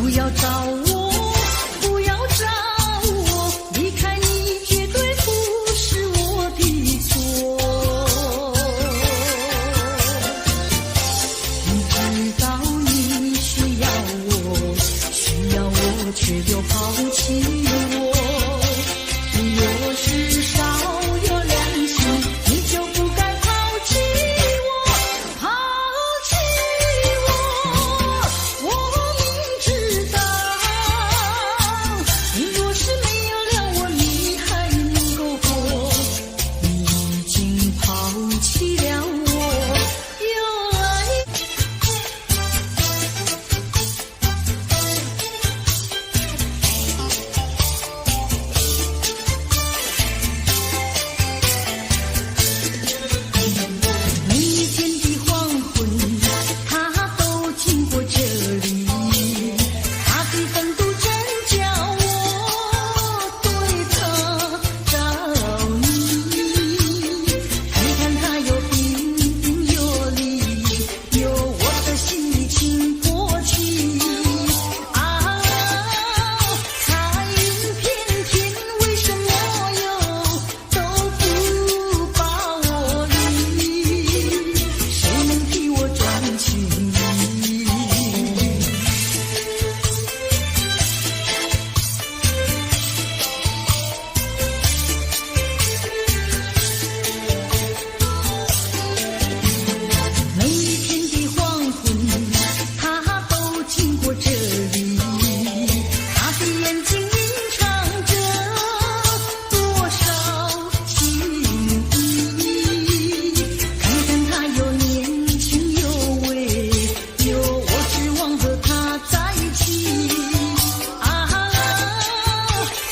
不要找我，不要找我，离开你绝对不是我的错。你知道你需要我，需要我却又抛弃我。你若是少有良心，你就不该抛弃我，抛弃我。我明知道，你若是没有了我，你还能够活。你已经抛弃了我，又爱。每一天的黄昏，他都经过这里，他的风度真叫我对他着迷。你看他又彬彬有礼，有我的心里倾过去。啊，彩云片片，为什么又都不把我理？谁能替我转情？每一天的黄昏，他都经过这里，他的眼睛蕴藏着多少情意。看看他又年轻又伟，有我指望和他在一起。啊，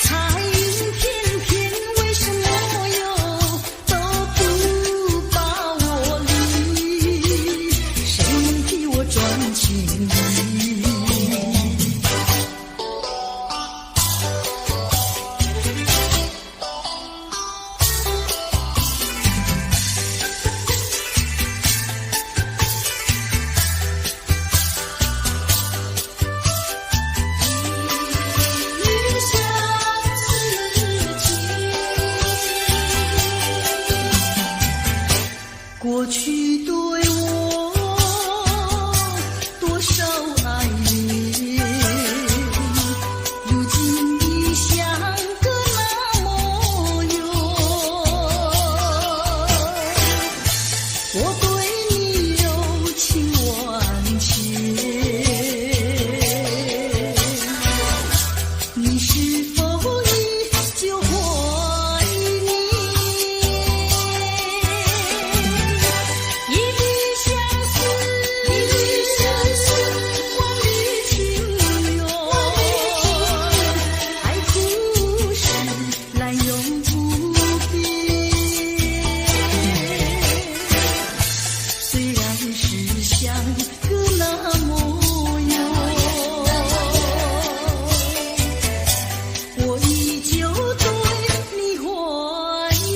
彩云片片，为什么又都不把我理？谁能替我转情？雨下自己，过去对我多少爱恋，如今已像个那么远。我对你柔情万千，你是否依旧怀念？一笔相思，万缕情缘，爱故事滥用不变。虽然是像个那么远，我依旧对你怀念。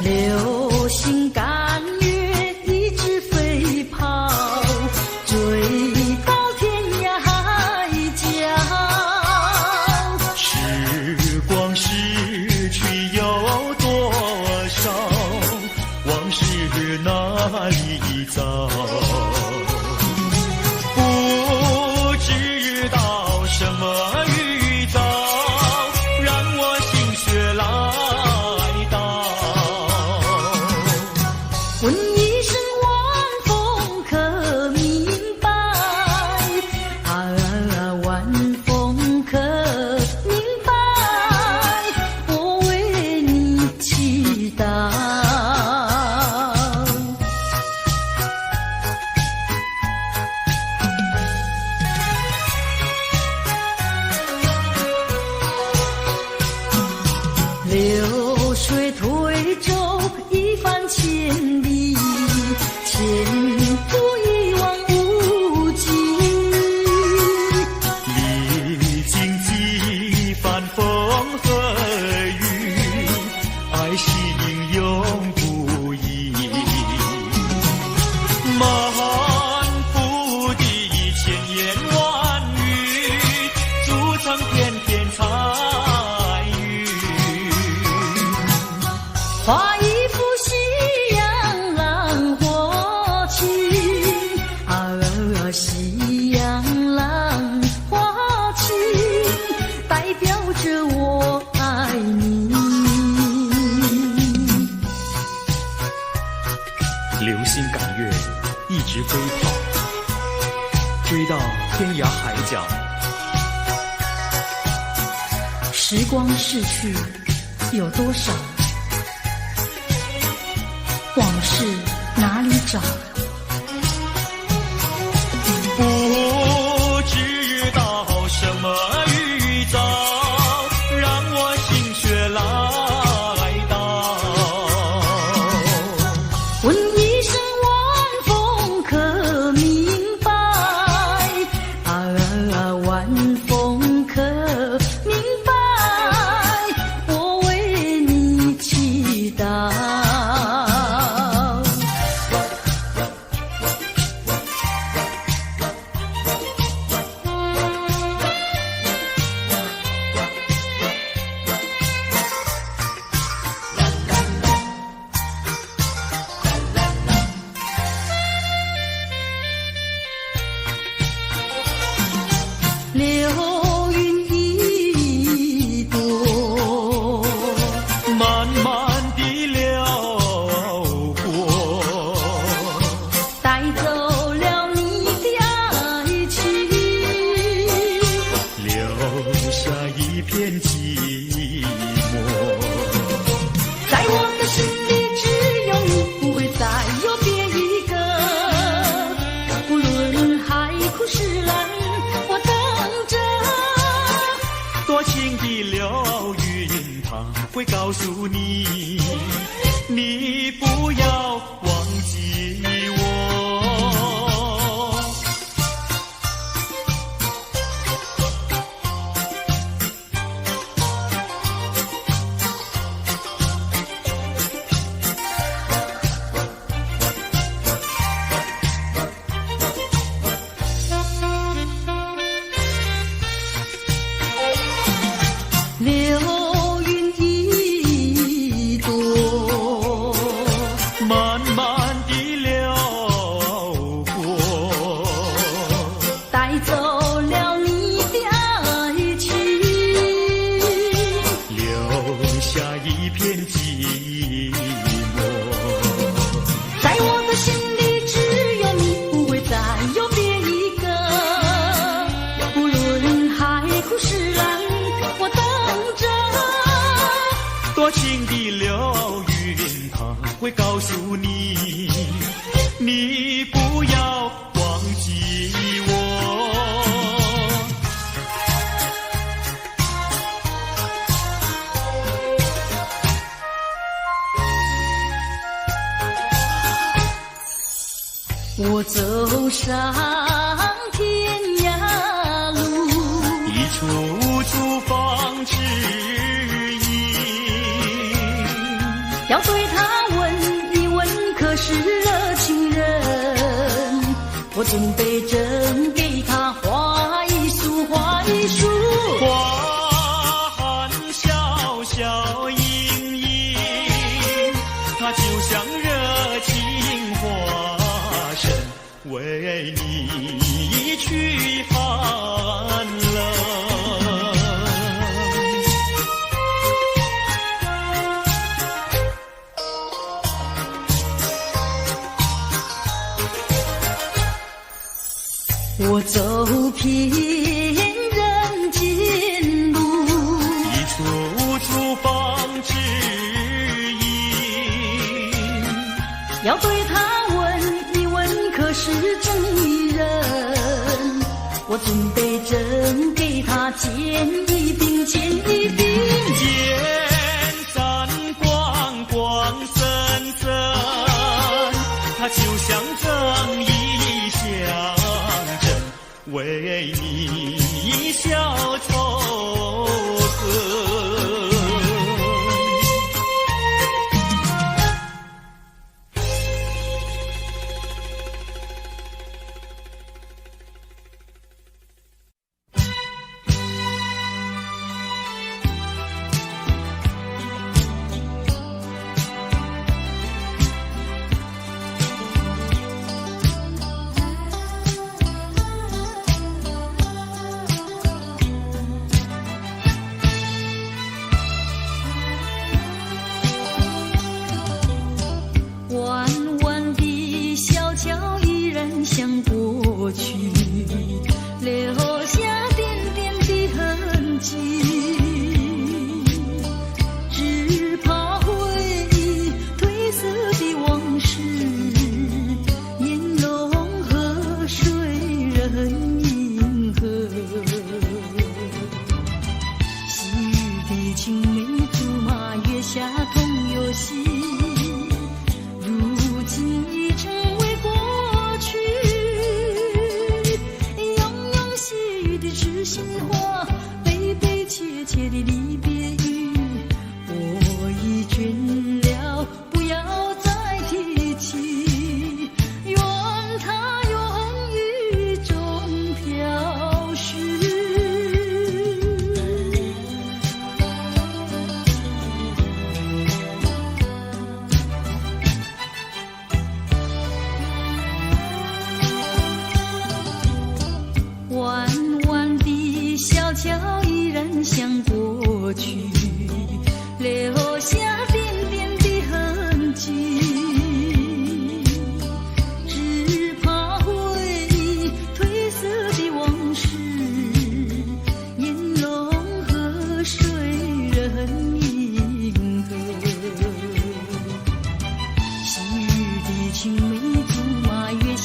流星赶月，一直飞跑，追到天涯海角。时光逝去有多少？往事难以早。不知道什么预兆，让我心血来到。问一声晚风可明白？啊，晚风可明白？我为你期待。流星赶月，一直飞跑，追到天涯海角。时光逝去有多少？往事哪里找？不知道什么预兆，让我心血来到。问一声晚风可明白？晚风可明白？我为你祈祷。流云一朵，慢慢地流过，带走了你的爱情，留下一片寂寞。在我的心里只有你，不会再有别一个。不论海枯石烂，我等着。多情的流云，它会告诉你，你不要忘记我。流云一朵，慢慢地流过，带走了你的爱情，留下一片寂寞。在我的心里只有你，不会再有别一个。不论海枯石烂，我等着。多情的流云，它会告诉你，你不要忘记我。我走上天涯路，一处处放指引，要对他问一问，可是热情人？我准备真给他画一束，画一束。花含笑笑盈盈，它就像热情化身，为你驱寒冷。我走遍人间路，一处处放指引，要对他问一问，可是真一人？我准备真给他见一并，见一并。剑斩光光森森，它就像正义象征，为你消仇恨。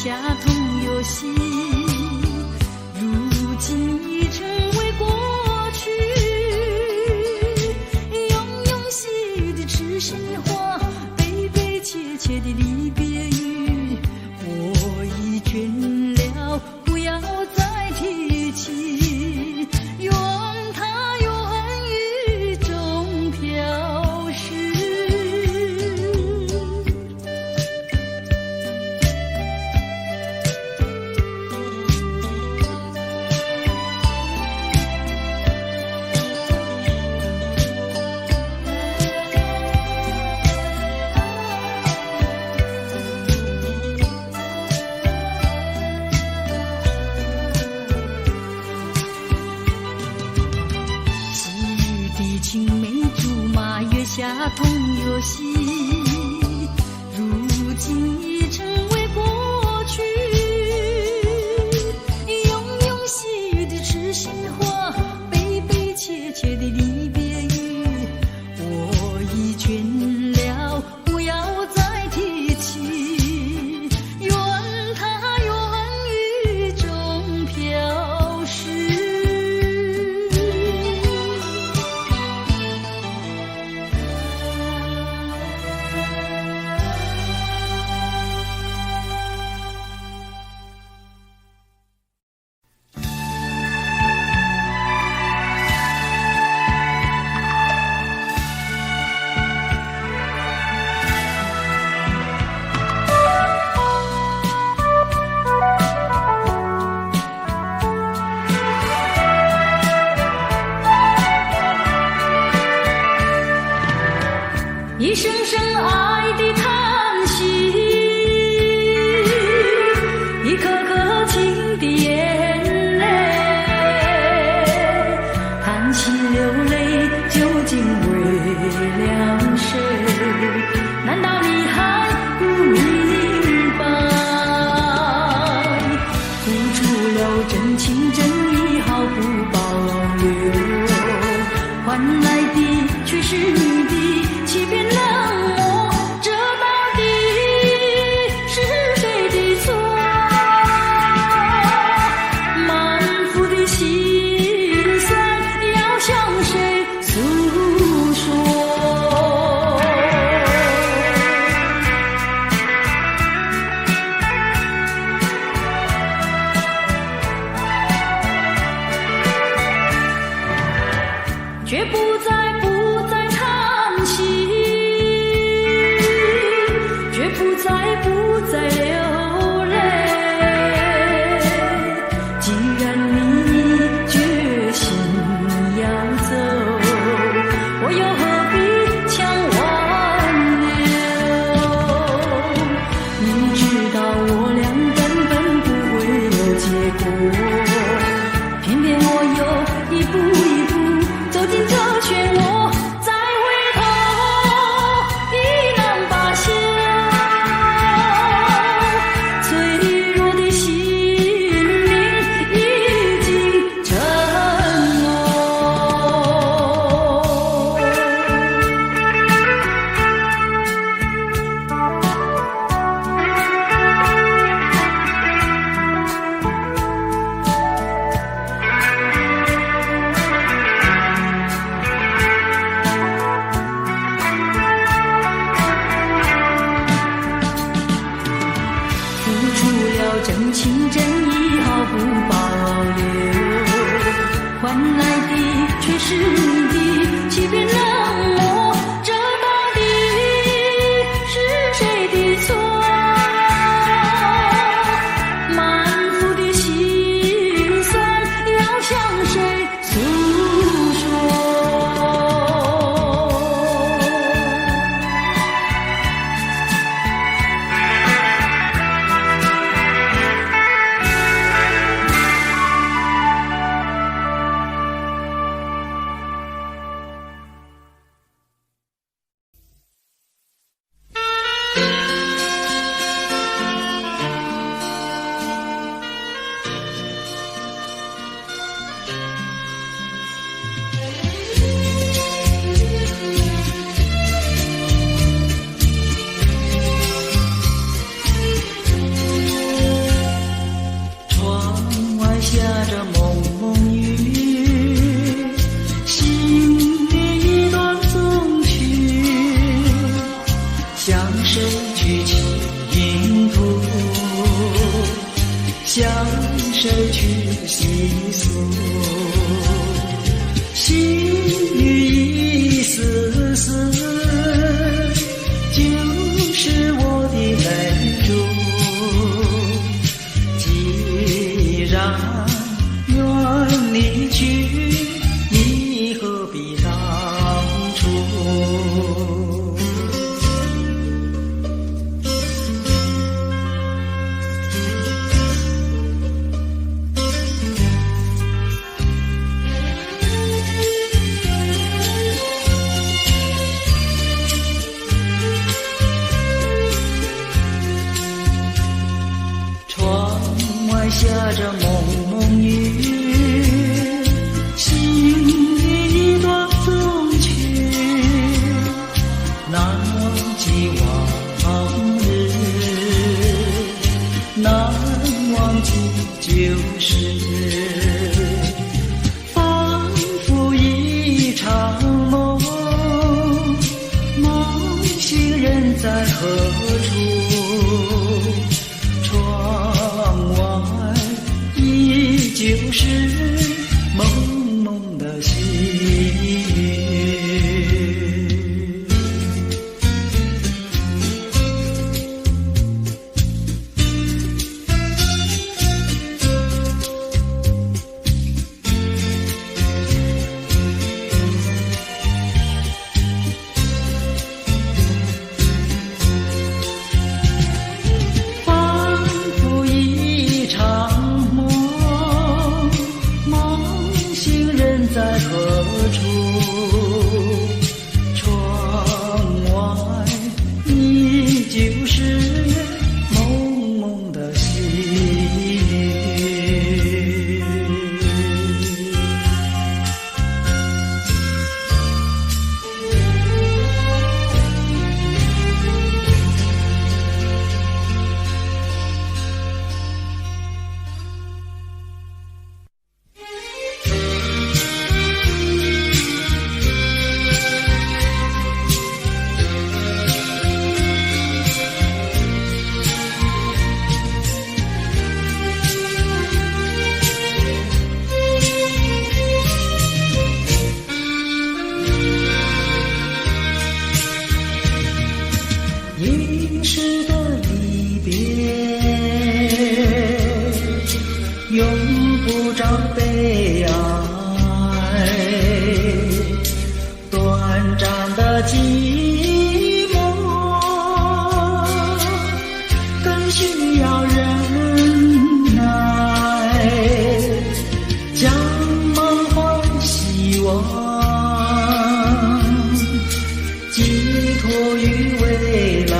下同游戏，如今已成为过去。永永细雨的痴心话，悲悲切切的离别语，我已倦了，不要再提起。愿它愿雨中飘逝。青梅竹马，月下同游戏，如今已成为过去。永永细雨的痴心话，悲悲切切的离别语，我已倦了，不要再提起。愿它愿雨中飘逝。一声声爱的叹息，一颗颗情的眼泪，叹息流泪究竟为了谁？难道你还不明白？付出了真情真意毫不保留，换来的却是你的欺骗冷漠，这到底是谁的错？满腹的心酸要向谁诉说？绝不再叹息，绝不再流泪。既然你决心要走，我又何必强挽留？明知道我俩根本不会有结果，偏偏我又一步一步走进这漩涡，再回头已难罢休。脆弱的心灵已经沉沦。真情真意毫不保留，换来的却是你的欺骗冷漠，这到底是谁的错？满腹的心酸要向谁诉说？舍去习俗，心语一丝丝，就是我的泪珠。既然愿离去，你何必当初？下着蒙蒙雨，心里一段衷曲，难忘记往日，难忘记旧时，仿佛一场梦，梦醒人在何处？就是蒙蒙的细雨，仿佛一场在何处？窗外依旧是蒙蒙的细雨。一世的离别，用不着悲哀，短暂的寂寞，更需要忍耐，将满怀希望寄托于未来，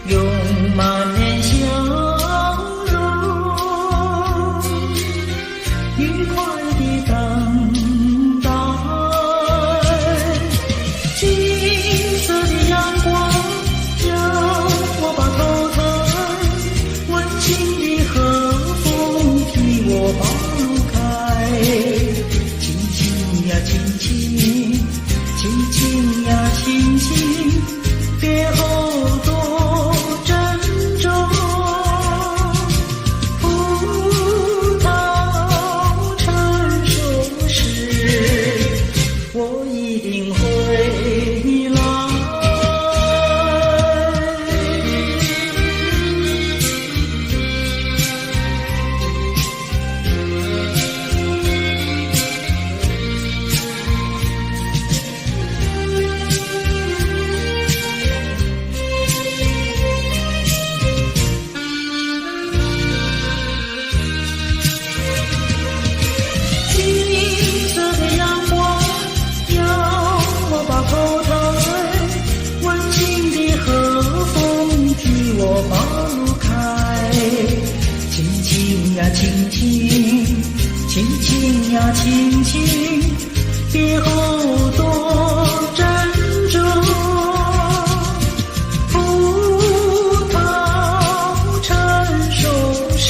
用满面笑容愉快地等待。金色的阳光让我把头抬，温馨的和风替我把路开。轻轻呀轻轻，轻轻呀轻轻，别后多珍重。葡萄成熟时，我一定会来。轻轻，轻轻呀轻轻，别后多珍重。葡萄成熟时，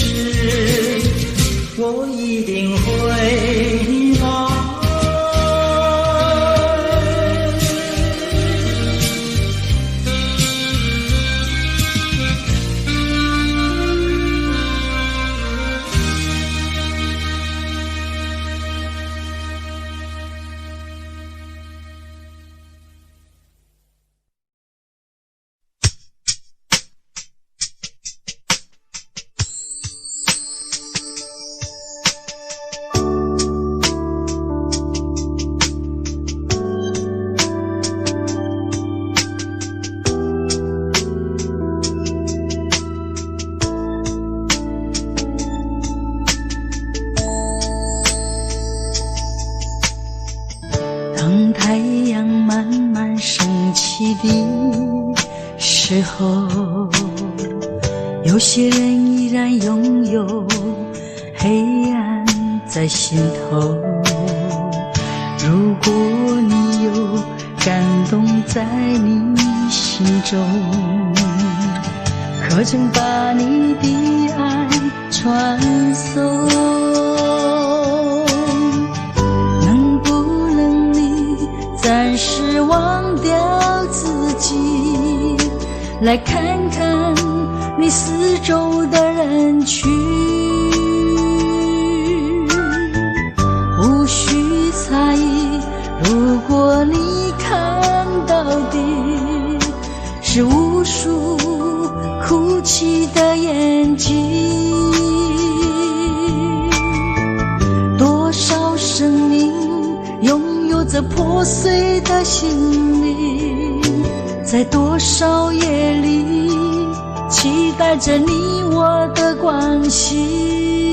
我一定会来。候，有些人依然拥有黑暗在心头。如果你有感动在你心中，可曾把你的爱传送？能不能你暂时忘掉自己，来看看你四周的人群？无需猜疑，如果你看到的是无数哭泣的眼睛，多少生命拥有着破碎的心灵，在多少夜里期待着你我的关系。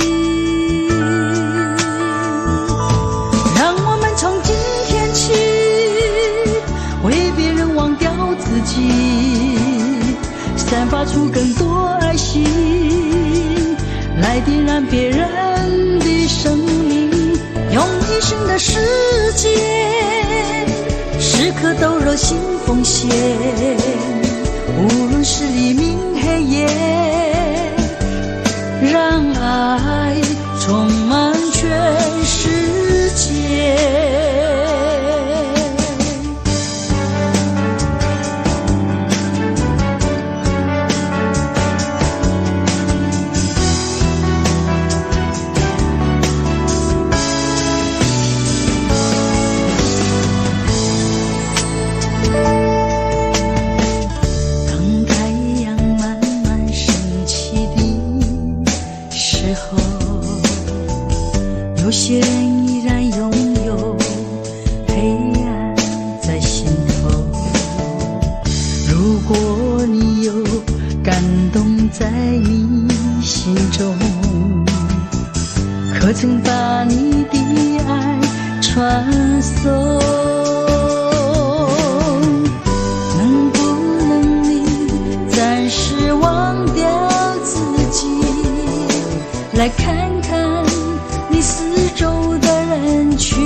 让我们从今天起为别人忘掉自己，散发出更多爱心，来点燃别人的生命，用一生的时间时刻都热心奉献，无论是黎明黑夜，让爱充满全世界。有些人依然拥有黑暗在心头，如果你有感动在你心中，可曾把你的爱传送？能不能你暂时忘掉自己，来看看你四周的人群？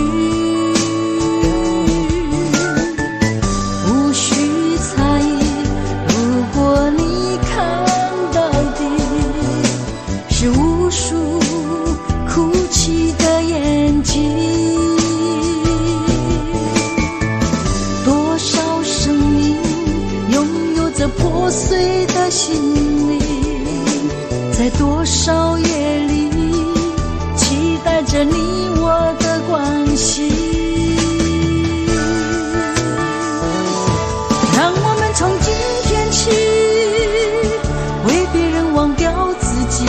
无需猜疑，如果你看到的是无数哭泣的眼睛，多少生命拥有着破碎的心灵，在多少夜里期待着你我的关系。让我们从今天起为别人忘掉自己，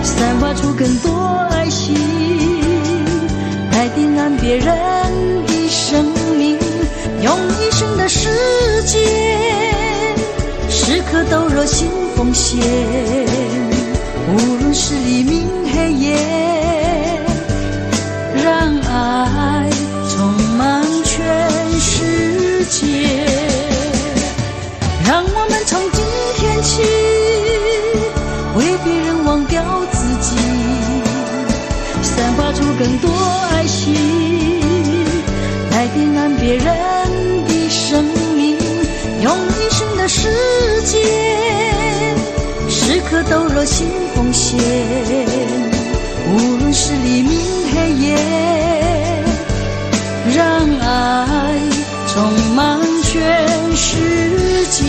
散发出更多爱心，来点燃别人的生命，用一生的时间时刻都热心奉献，无论是黎明黑夜，让爱充满全世界。让我们从今天起为别人忘掉自己，散发出更多爱心，来点燃别人的生命，用一生的时间时刻都热心奉献，无论是黎明黑夜，让爱充满全世界。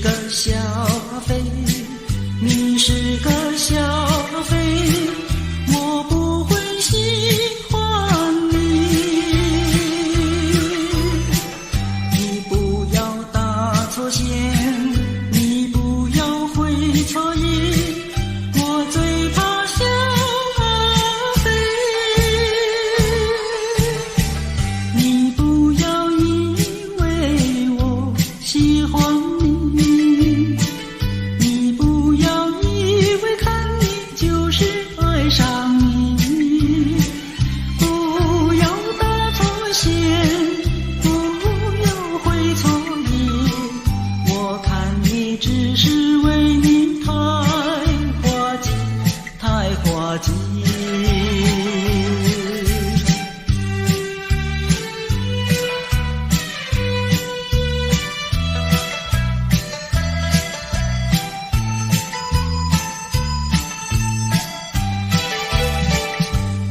个小飞，你是个小飞，我不会喜欢你。你不要打错线，你不要会错意，我最怕小飞。你不要以为我喜欢你，你不要以为看你就是爱上你，不要打错线，不要会错意，我看你只是为你太滑稽，太滑稽。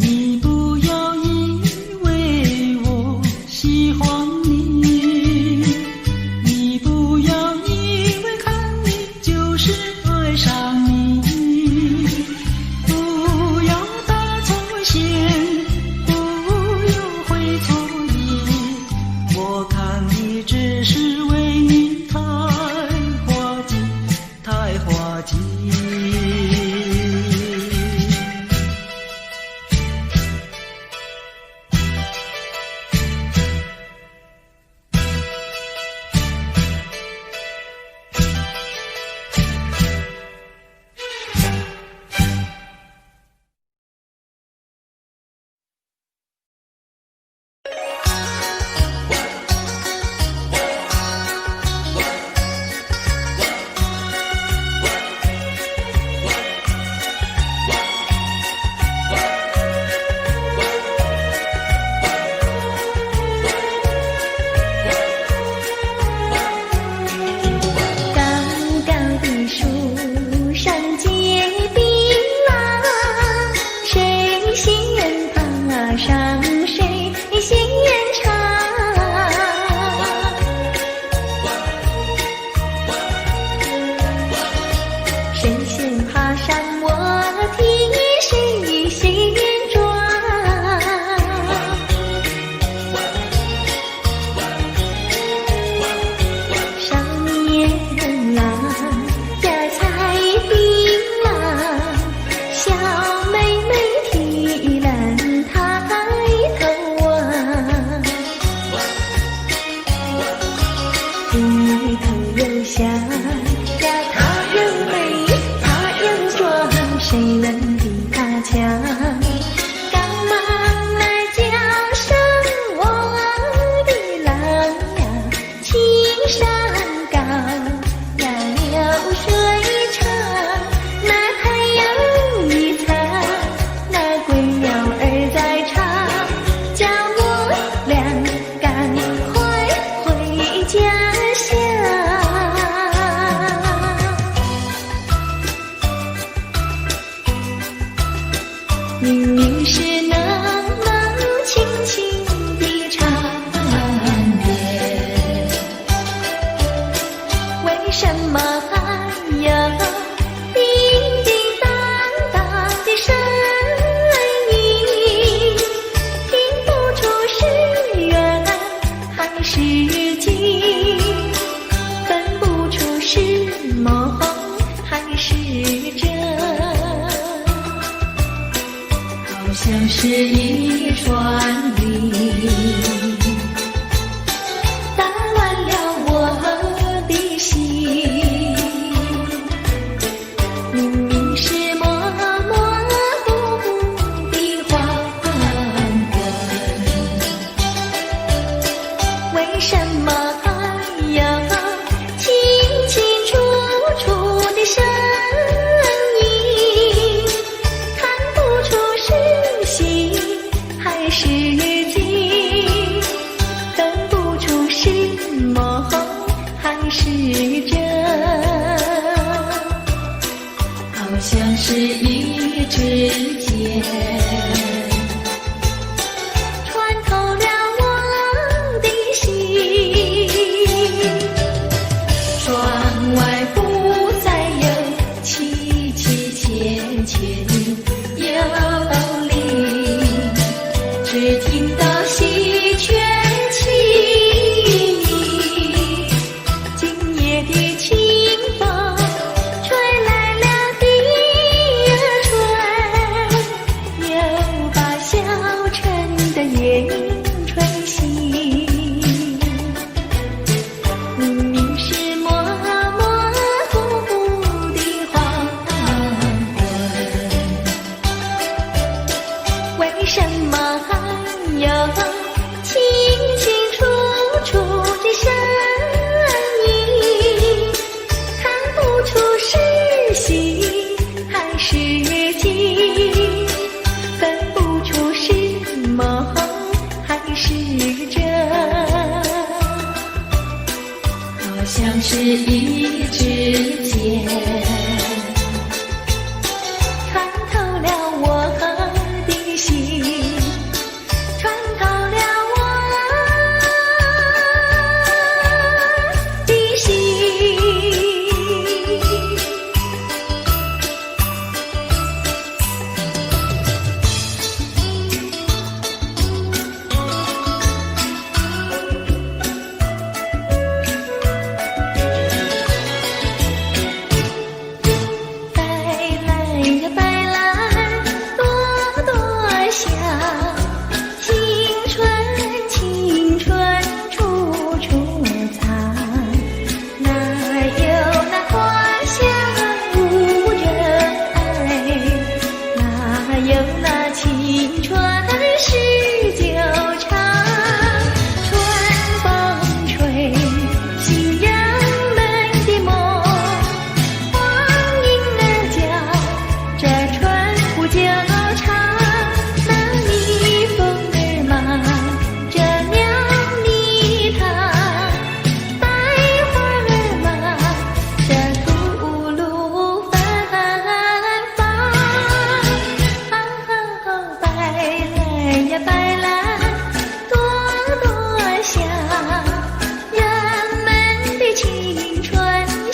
你不要以为我喜欢你，你不要以为看你就是爱上你，不要打错线，不要会错意，我看你只是为你太滑稽，太滑稽。高高的树上结槟榔，谁先爬上谁先尝。谁先爬上我替谁先抓。少年郎家采槟榔，小妹妹提篮抬头望，低头又想呀，他又美，他又壮，谁能比他强？赶忙来叫声我的郎呀，青山高呀，流水长，那太阳一擦，那归鸟儿在唱，叫我俩赶快回家乡。明明是那么轻轻的长夜，为什么要叮叮当当的声音？听不出是远还是近，分不出是梦还是真，好像是一串铃，打乱了我的心。明明是模模糊糊的黄昏，为什么要清清楚楚的声音？看不出是喜还是惊，分不出是梦还是真，好像是一支箭穿透了我的心。窗外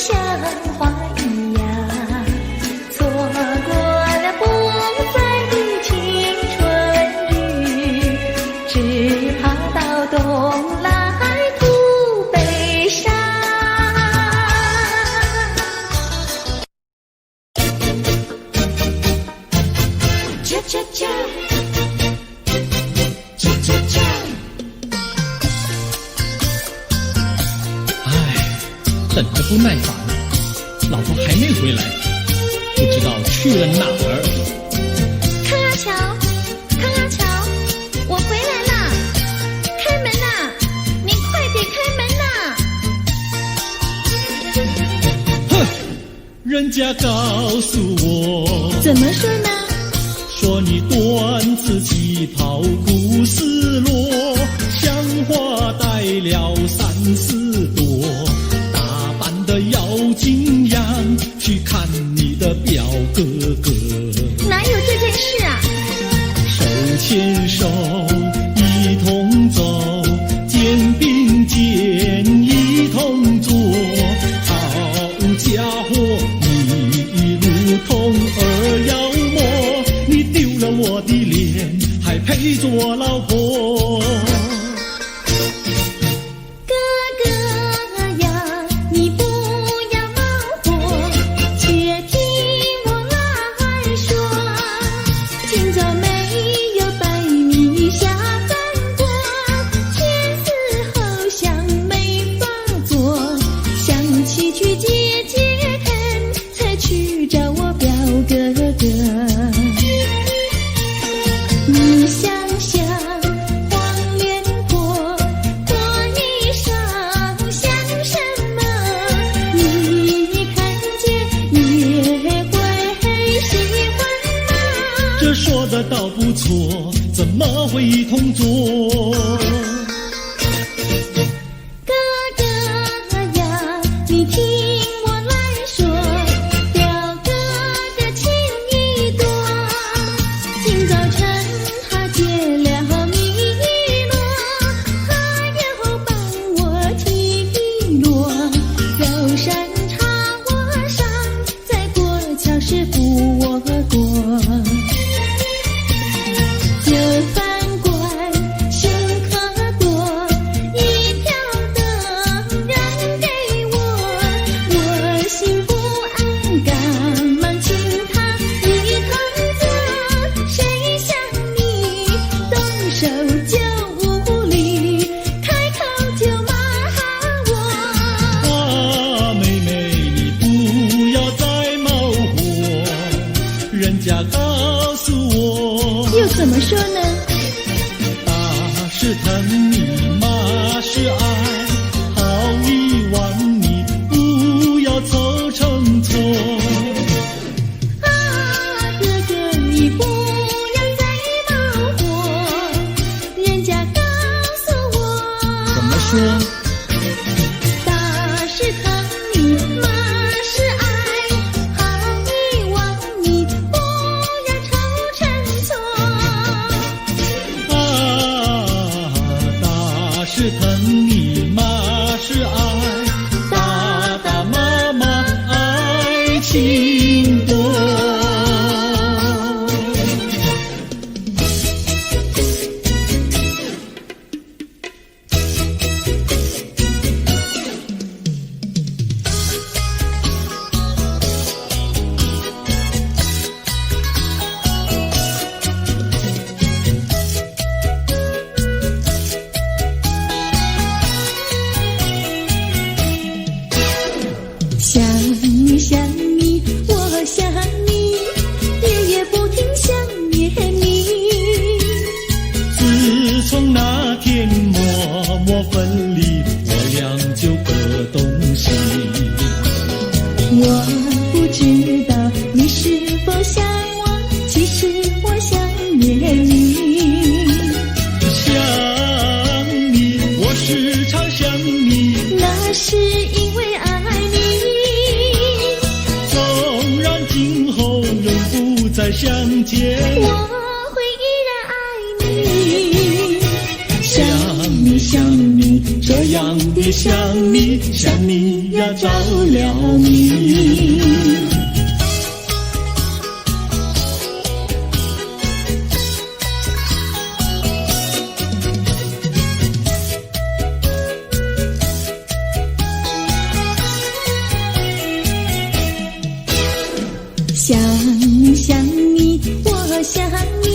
像花一样，错过了不再的青春日，只怕到冬来徒悲伤。恰恰恰，恰恰恰。等得不耐烦，老婆还没回来，不知道去了哪儿。康拉乔，康拉乔，我回来啦！开门呐！您快点开门呐！哼，人家告诉我，怎么说呢？说你短子旗袍古丝罗，像花戴了3、4朵。的要紧样去看你的表哥哥，哪有这件事啊？手牵手一同走，肩并肩一同坐。好家伙，你如同儿妖魔，你丢了我的脸，还陪着我老婆。你想想黄脸婆脱衣裳像什么？你看见也会喜欢吗？这说的倒不错，怎么会一同做？哥哥呀，你听我来说，表哥的情意多。今早晨他结了米罗，他又帮我提罗，走山茶我上，在过桥时扶我过。就饭馆剩可多，一条灯让给我，我心不安，赶忙请他一同坐。谁想你动手就无理，开口就骂我。啊，妹妹，你不要再冒火，人家告诉我，又怎么说呢？打是疼你，骂是爱，好遗忘你，不要凑成错。啊，哥哥你不要再冒火，人家告诉我。怎么说？打是疼你，骂是爱，好遗忘你，不要凑成错。啊，打是疼你，骂是爱，打打骂骂爱情多。想你想你，我想你，夜夜不停想念你。自从那天默默分离，我俩就各东西。我不知道你是否想我，其实我想念你。想你，我时常想你，那是因为爱你。纵然今后永不再相见，我会依然爱你。想你想你，这样的想你，想你呀着了迷。想你想你，我想你，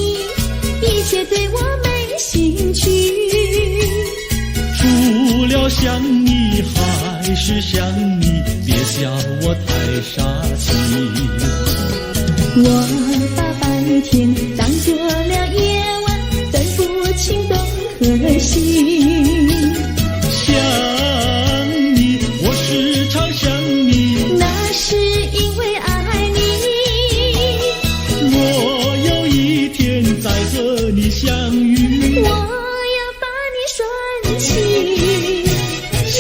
一切对我没兴趣。除了想你还是想你，别笑我太傻气。我把白天当作了夜晚，分不清东和西。想你，我时常想你，那是因为爱你。我有一天再和你相遇，我要把你拴起。想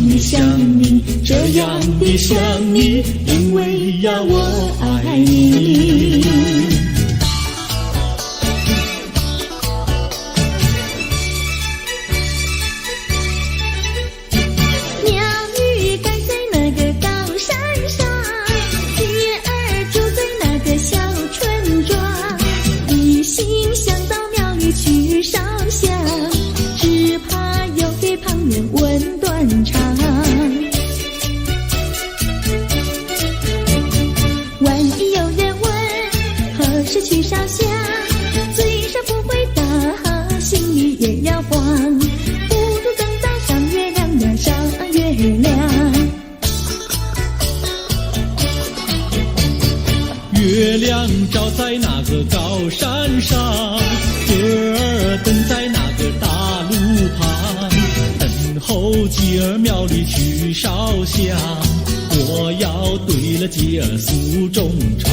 你想你，这样的想你，因为呀我爱你。鸟语赶在那个高山上，鱼儿住在那个小村庄，一心想到庙里去烧香，只怕又给旁人问断肠。万一有人问何时去烧香，嘴上不回答，心里也要慌，不如等到上月亮呀上月亮。月亮照在那个高山上，gir儿等在那个大路旁，等候姐儿庙里去烧香，我要对了姐儿诉衷肠。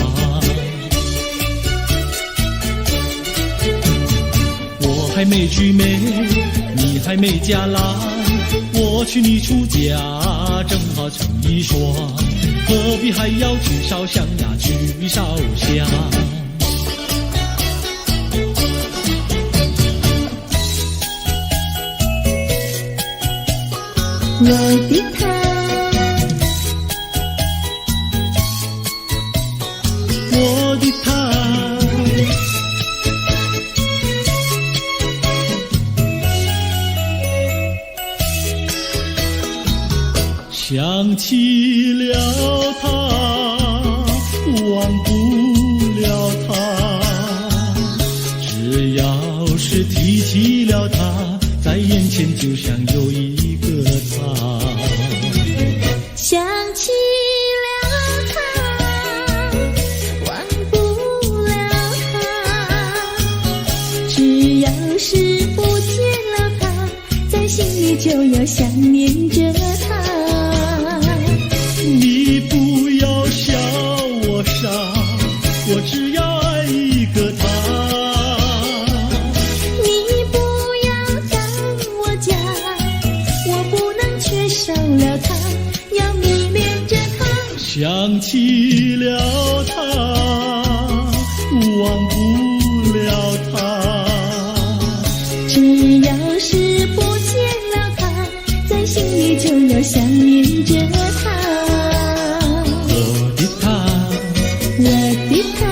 我还没娶媒，你还没嫁来，我娶你出嫁，正好成一双，何必还要去烧香呀去烧香。我的他，我的他，想起了他，忘不了他，只要是提起了他，在眼前就像有一个他。想起了他，忘不了他，只要是不见了他，在心里就要想念着他。你不要笑我傻，我只要爱一个他。你不要赶我家，我不能缺少了他，要迷恋着他。想起了他，忘不了他，只要是不见了他，在心里就要想念着他。我的他，我的他。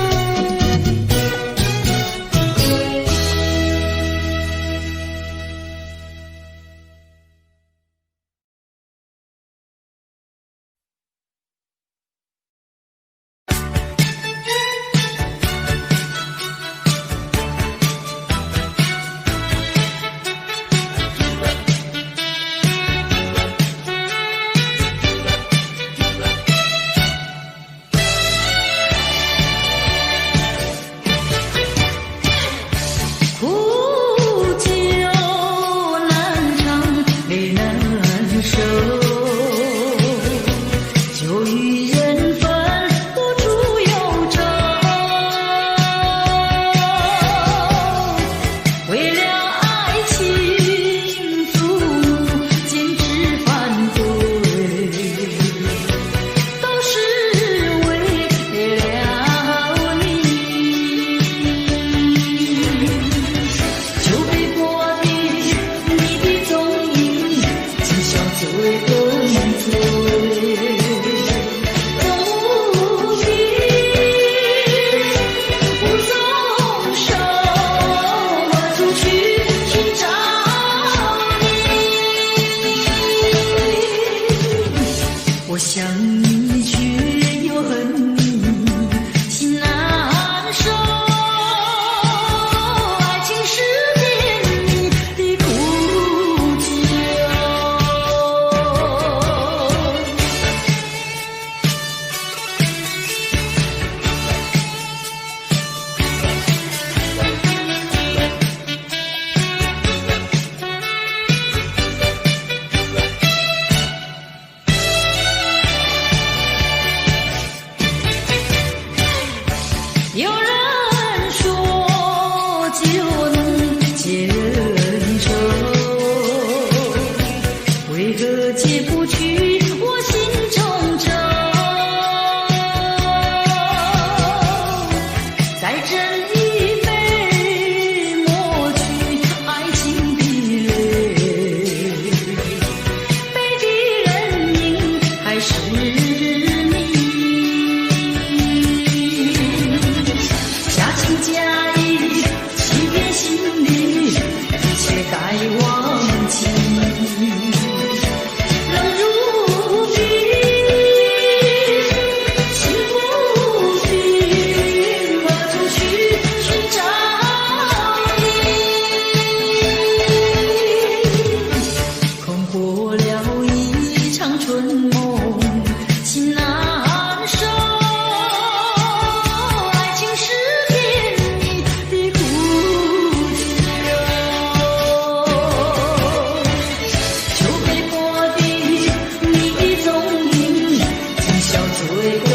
醉更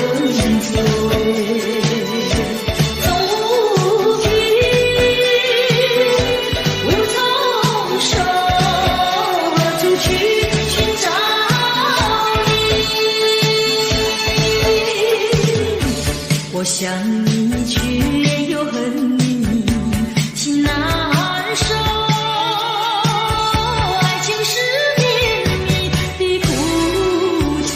醉。走进梧桐手，何处去寻找你？我想你却又恨你，情难收。爱情是绵密的苦酒。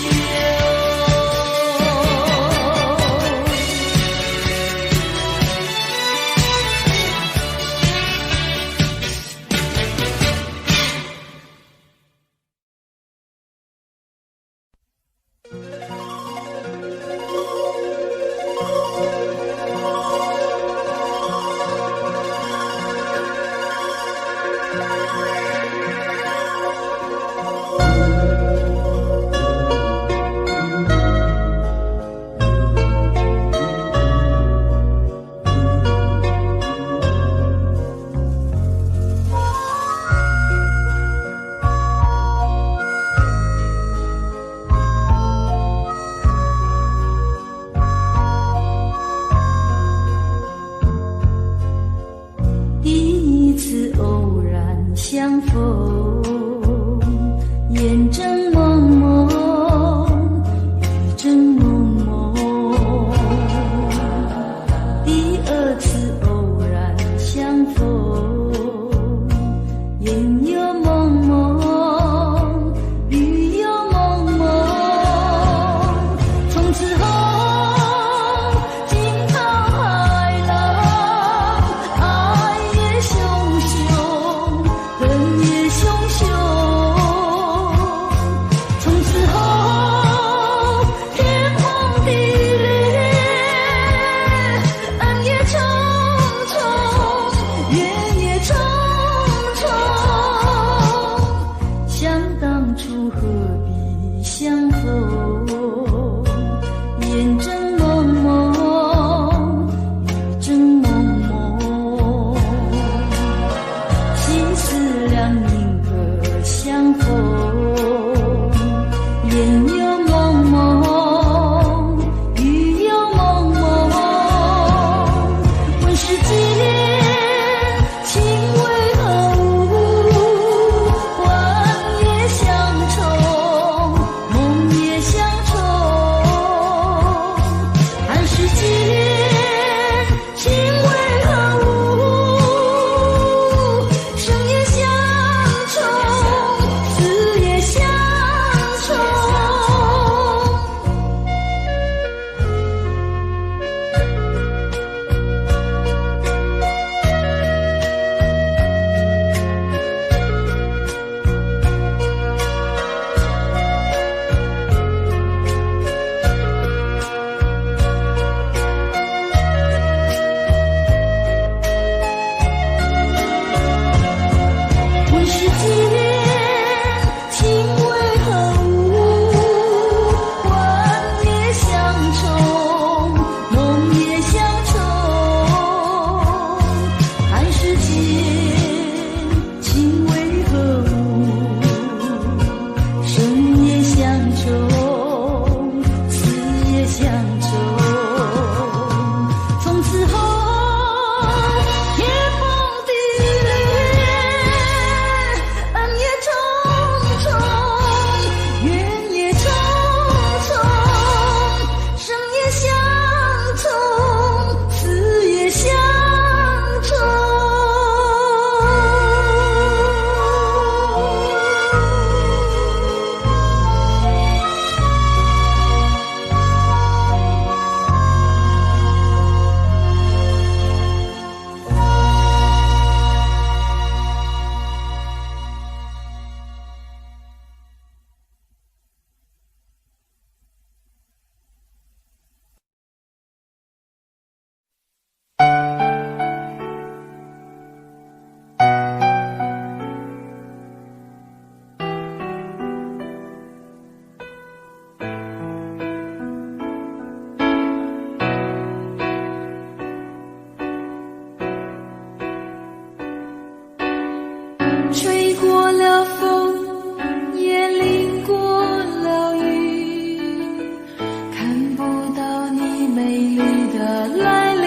美丽的来临。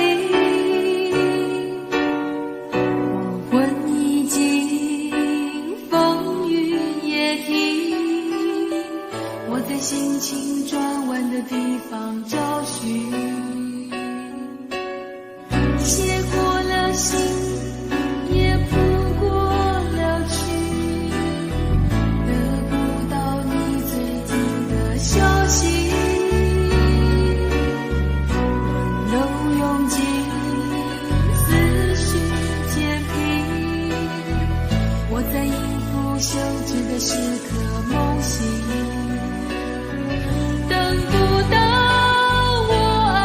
黄昏已经，风雨也停，我在心情转弯的地方找寻，写过了信，也谱过了曲，得不到你最近的消息。温柔涌进思绪渐平，我在应付休止的时刻梦醒，等不到我爱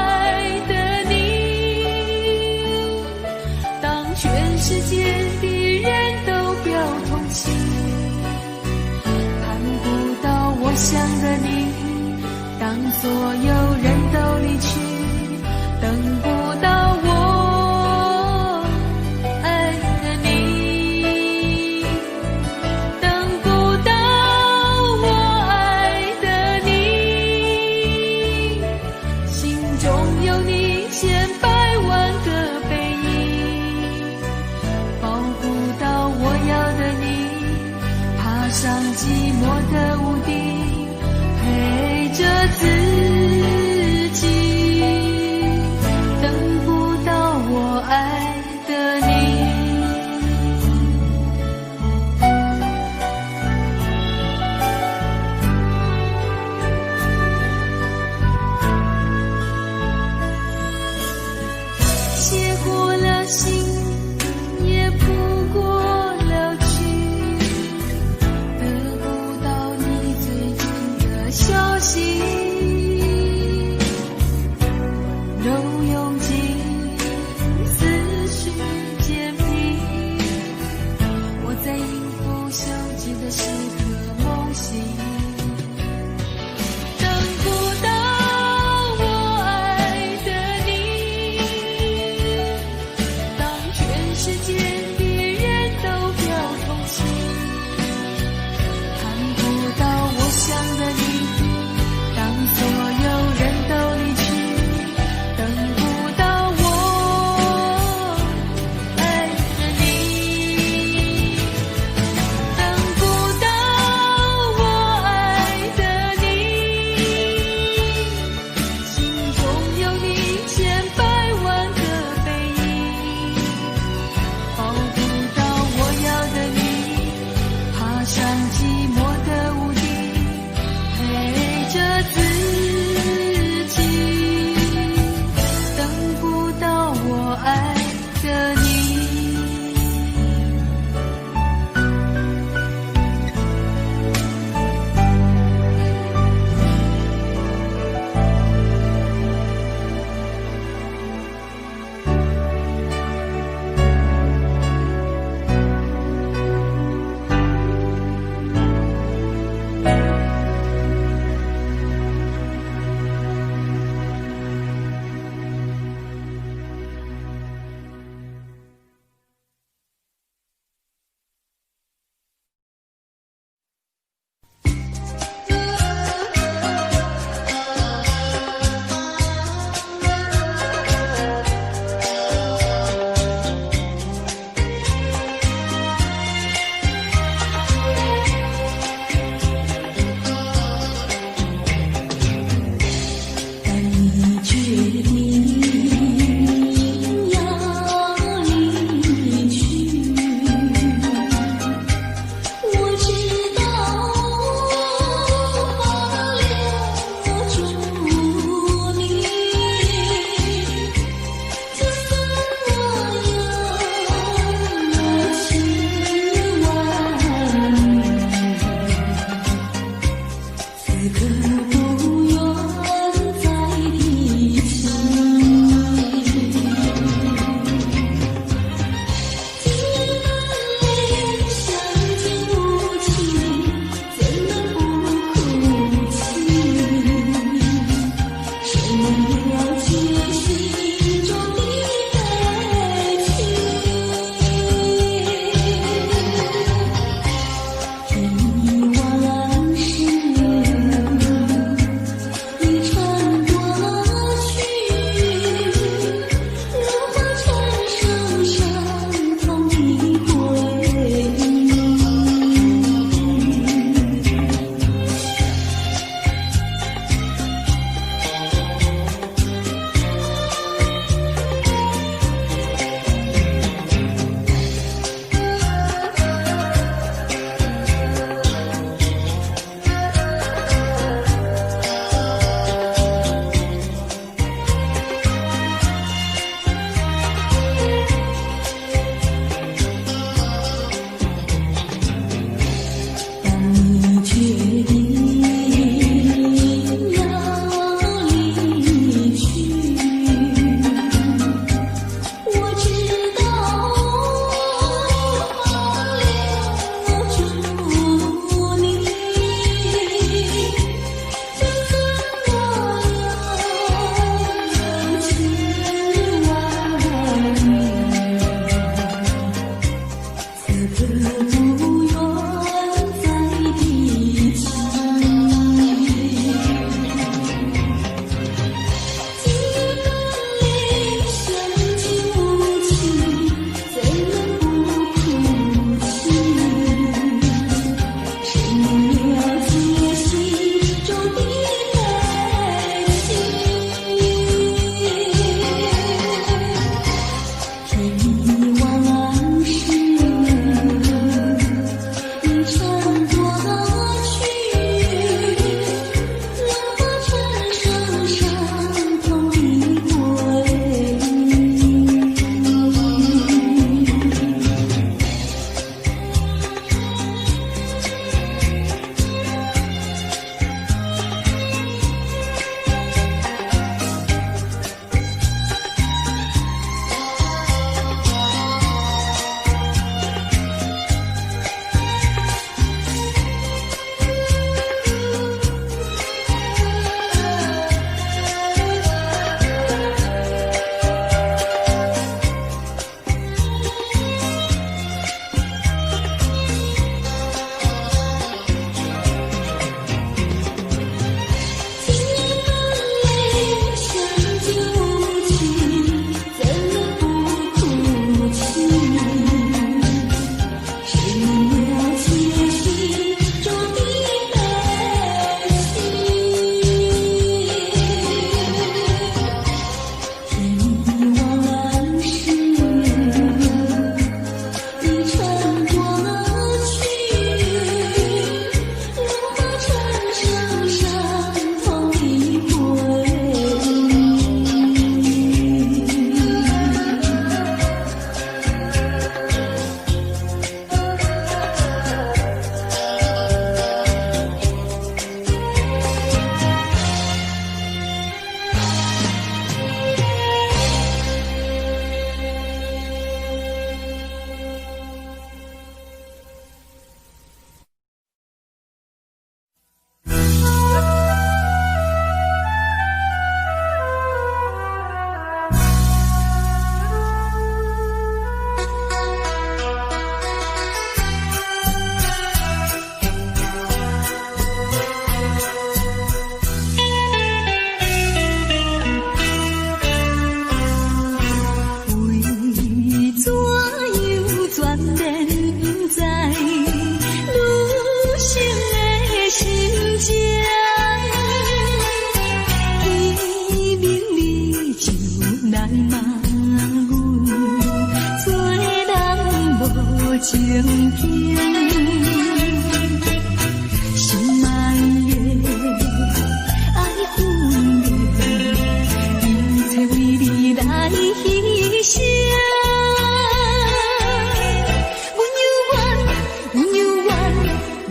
声。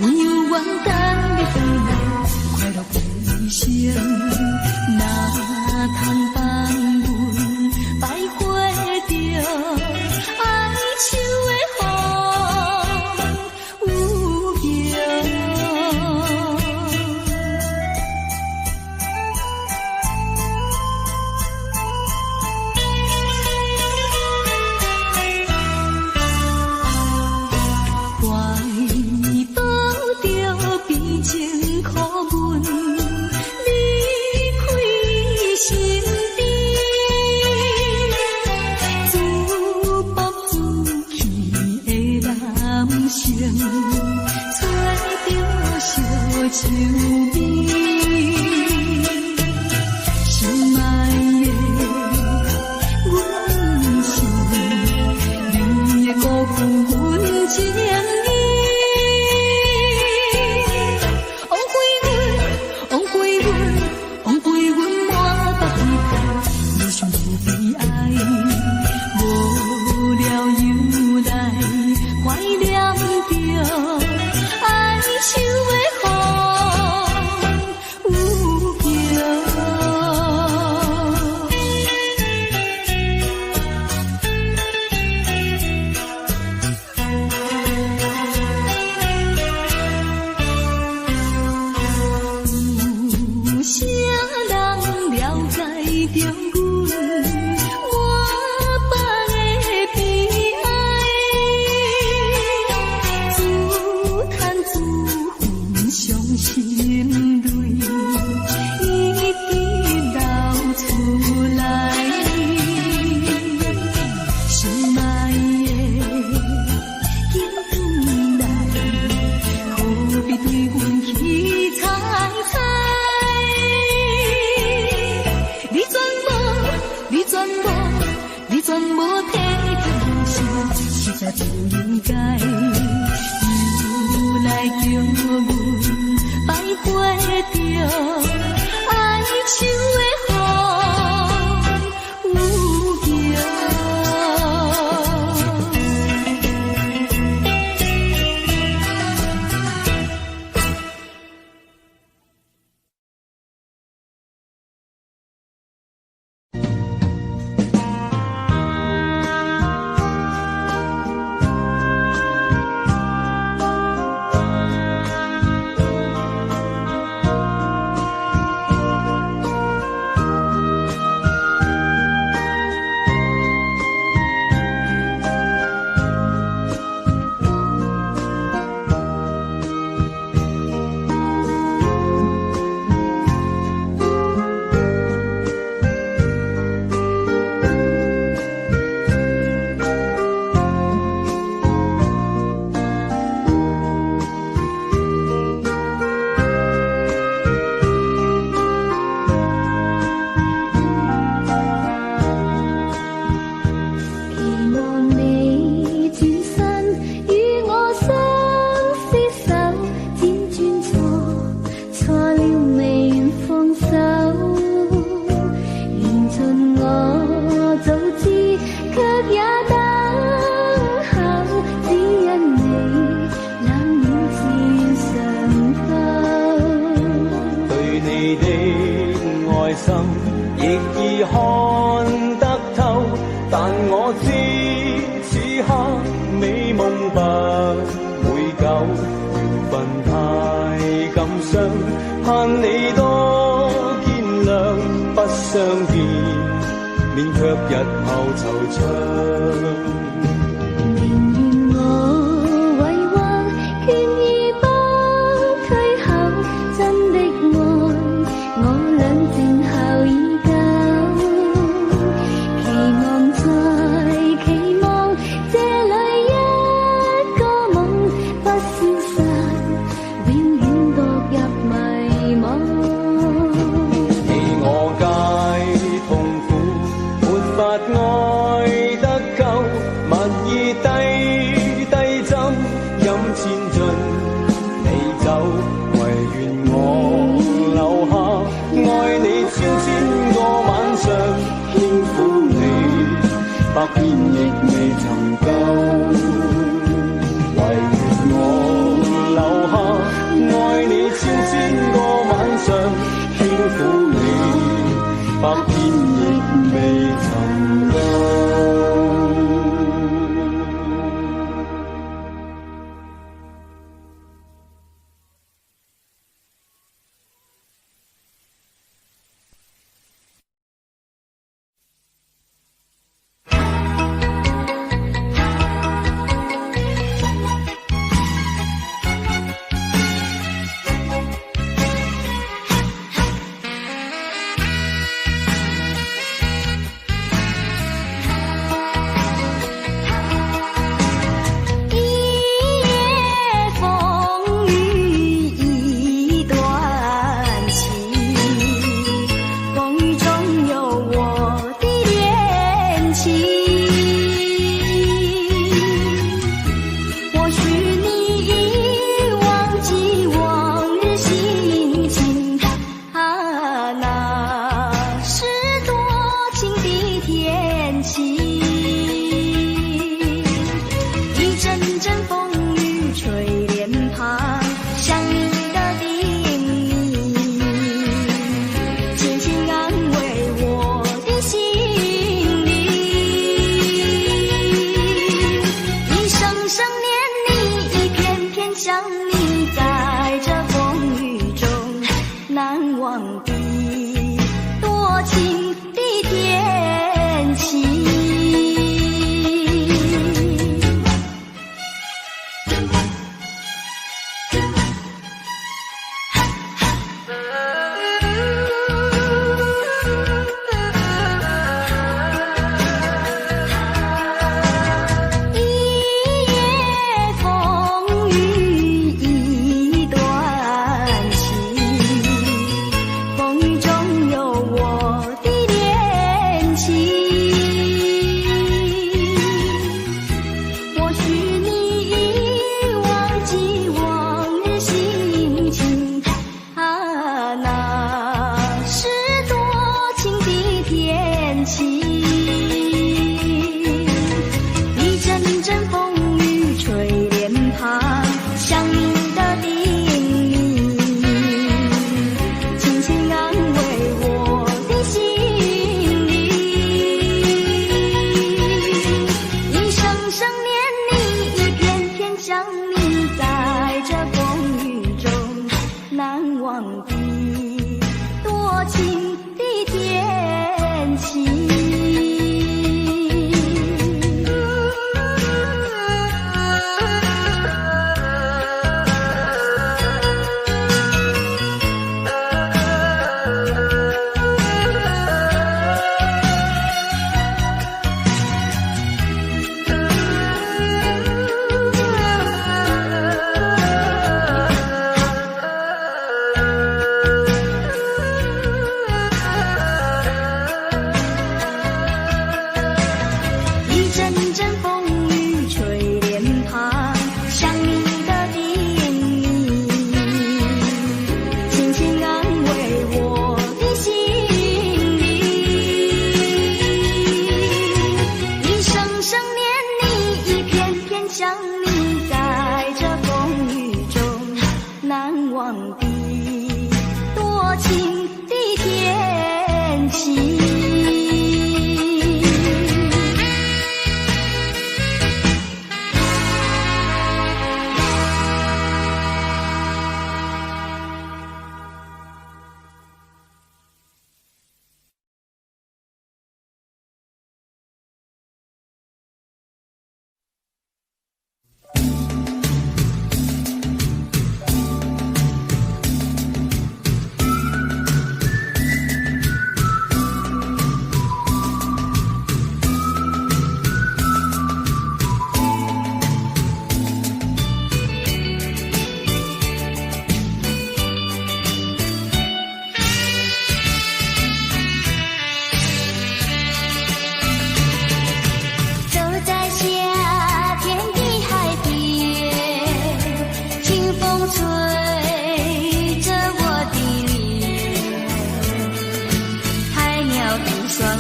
阮有缘等你回来，快乐归生。哪通放阮摆花着哀愁的风有情。秋味，心爱的阮是你的辜负阮情意，枉费阮满腹悲痛，你想不悲哀，无聊又来怀念着哀愁的风。不应该又来叫阮摆花着哀愁的风有情。愛得夠，蜜百遍亦未曾夠。為我留下愛你千個晚上，輕撫你百遍亦未曾夠。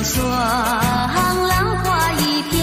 双，浪花一片。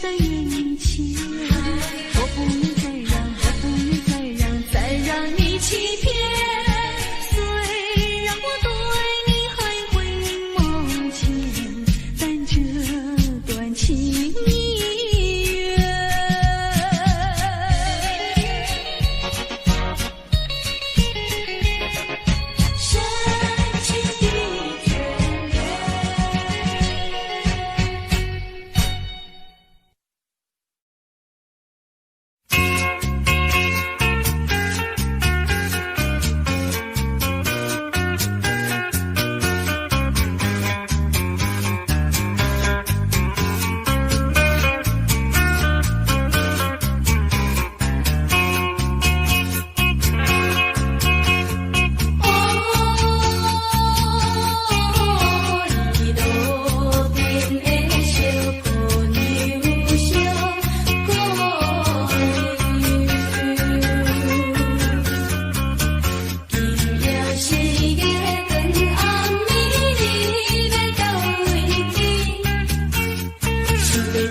在眼前，我不愿再让，我不愿再让，再让你欺骗。虽然我对你还会梦牵，但这段情缘，深情的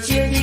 眷恋。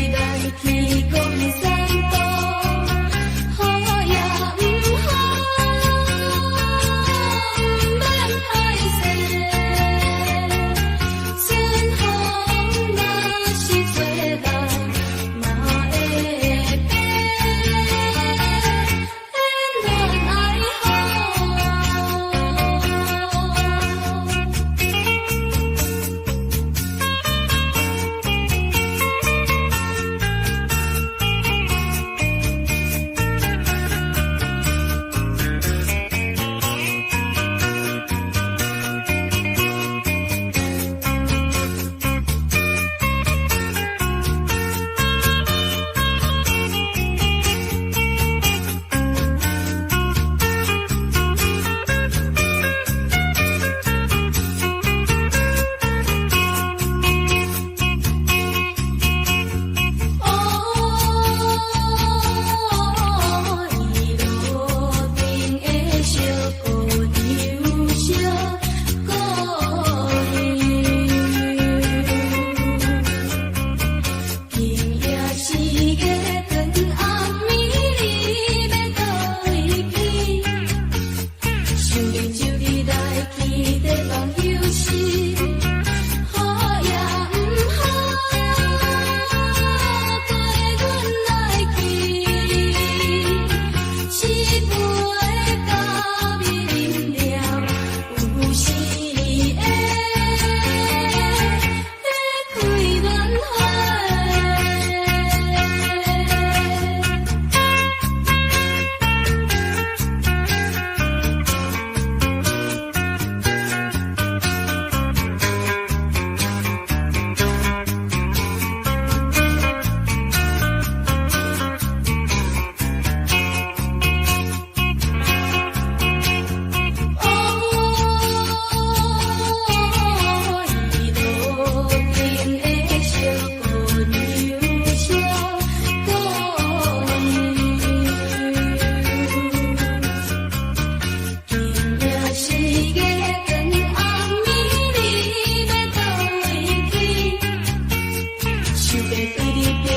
想要对你表